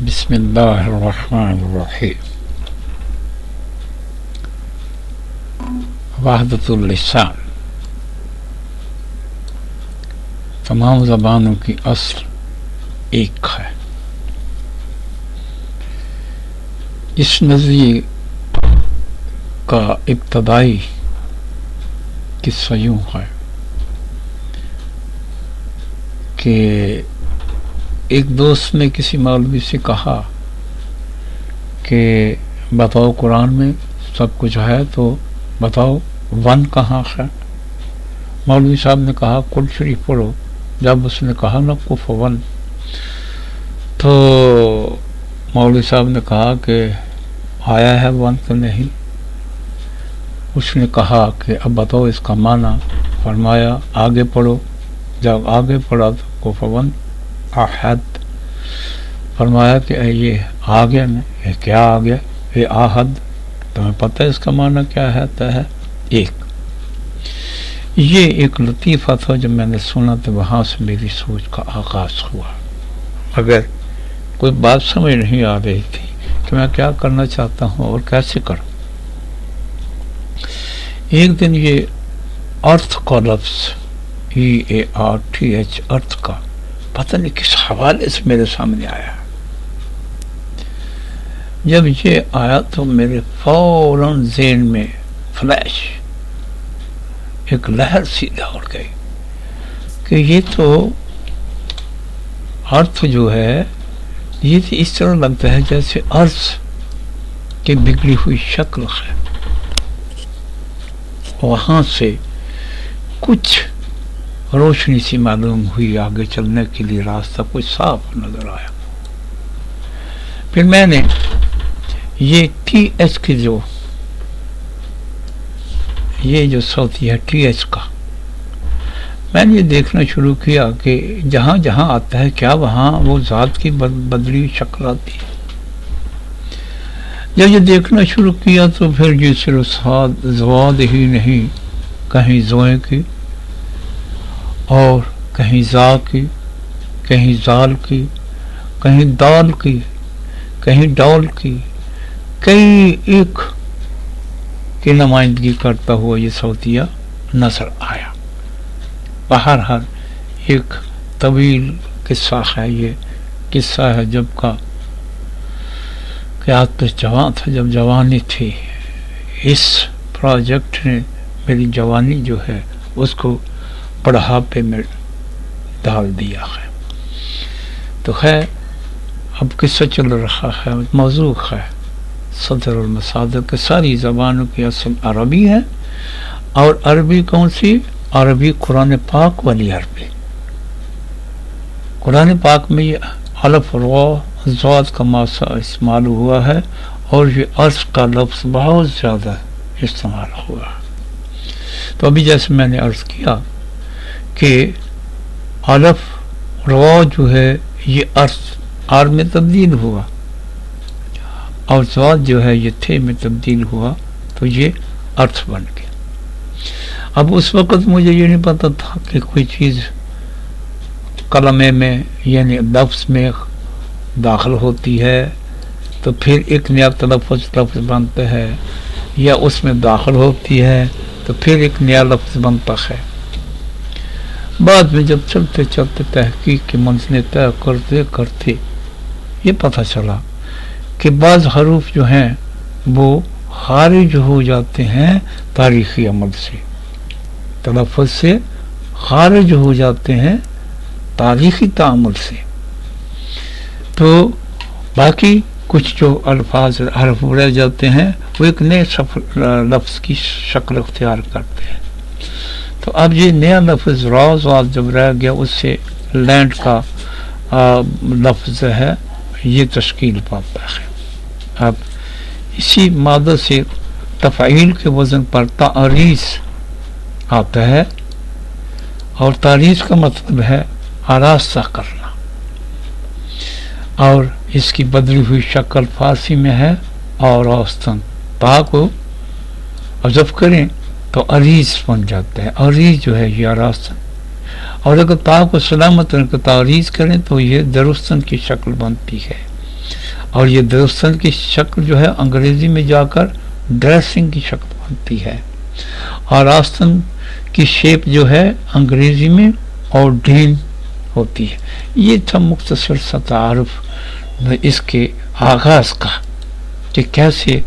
بسم اللہ الرحمن الرحیم. وحدت اللسان تمام زبانوں کی اصل ایک ہے. اس نظریے کا ابتدائی قصہ یوں ہے کہ ایک دوست نے کسی مولوی سے کہا کہ بتاؤ قرآن میں سب کچھ ہے تو بتاؤ ون کہاں ہے. مولوی صاحب نے کہا قل شریف پڑھو. جب اس نے کہا نا کف ون تو مولوی صاحب نے کہا کہ آیا ہے ون تو نہیں. اس نے کہا کہ اب بتاؤ اس کا معنی. فرمایا آگے پڑھو. جب آگے پڑھا تو کف ون احد. فرمایا کہ یہ آ گیا نا. یہ کیا آ گیا؟ یہ احد. تمہیں پتہ ہے اس کا معنی کیا ہے ایک. یہ ایک لطیفہ تھا جب میں نے سنا تو وہاں سے میری سوچ کا آغاز ہوا. مگر کوئی بات سمجھ نہیں آ رہی تھی کہ میں کیا کرنا چاہتا ہوں اور کیسے کروں. ایک دن یہ ارتھ کا لفظ EARTH ارتھ کا پتہ نہیں کس حوالے سے میرے سامنے آیا. جب یہ آیا تو میرے فوراً ذہن میں فلیش ایک لہر سیدھا اڑ گئی کہ یہ تو ارتھ جو ہے یہ تو اس طرح لگتا ہے جیسے ارض کی بگڑی ہوئی شکل ہے. وہاں سے کچھ روشنی سی معلوم ہوئی. آگے چلنے کے لیے راستہ کچھ صاف نظر آیا. پھر میں نے یہ TH کی یہ جو صوتی ہے TH کا میں نے یہ دیکھنا شروع کیا کہ جہاں جہاں آتا ہے کیا وہاں وہ ذات کی بدلی شکل آتی ہے. جب یہ دیکھنا شروع کیا تو پھر یہ صرف زواد ہی نہیں، کہیں زوئیں کی اور کہیں زا کی، کہیں زال کی، کہیں دال کی، کہیں ڈال کی، کئی ایک کی نمائندگی کرتا ہوا یہ صوتیہ نظر آیا. بہرحال ایک طویل قصہ ہے. یہ قصہ ہے جب کا کہ آج تک جوان تھا، جب جوانی تھی. اس پروجیکٹ نے میری جوانی جو ہے اس کو بڑھاپے میں ڈال دیا ہے. تو خیر اب قصہ چل رہا ہے. موضوع ہے صدر المصادر کہ ساری زبانوں کی اصل عربی ہے. اور عربی کون سی؟ عربی قرآن پاک والی عربی. قرآن پاک میں یہ الف را ضاد کا ماسا استعمال ہوا ہے اور یہ عرض کا لفظ بہت زیادہ استعمال ہوا ہے. تو ابھی جیسے میں نے عرض کیا کہ الف را جو ہے یہ عرض آر میں تبدیل ہوا اور ضاد جو ہے یہ تھے میں تبدیل ہوا تو یہ ارتھ بن گیا. اب اس وقت مجھے یہ نہیں پتا تھا کہ کوئی چیز کلمے میں یعنی لفظ میں داخل ہوتی ہے تو پھر ایک نیا لفظ بنتا ہے، یا اس میں داخل ہوتی ہے تو پھر ایک نیا لفظ بنتا ہے. بعد میں جب چلتے چلتے تحقیق کی منزلیں طے کرتے کرتے یہ پتہ چلا کہ بعض حروف جو ہیں وہ خارج ہو جاتے ہیں تاریخی عمل سے، تلفظ سے خارج ہو جاتے ہیں تاریخی تعامل سے. تو باقی کچھ جو الفاظ حرف رہ جاتے ہیں وہ ایک نئے لفظ کی شکل اختیار کرتے ہیں. تو اب یہ نیا لفظ راز جب رہ گیا اس سے لینڈ کا لفظ ہے یہ تشکیل پاتا ہے. اب اسی مادہ سے تفعیل کے وزن پر تعریض آتا ہے اور تعریض کا مطلب ہے آراستہ کرنا. اور اس کی بدلی ہوئی شکل فارسی میں ہے اور اوسطن تا کو حذف کریں تو عریض بن جاتا ہے. عریض جو ہے یہ آراستن اور اگر تا کو سلامت تعریض کریں تو یہ درستن کی شکل بنتی ہے. اور یہ دوستن کی شکل جو ہے انگریزی میں جا کر ڈریسنگ کی شکل بنتی ہے، اور آستن کی شیپ جو ہے انگریزی میں آرڈین ہوتی ہے۔ یہ تھا مختصر سا تعارف اس کے آغاز کا کہ کیسے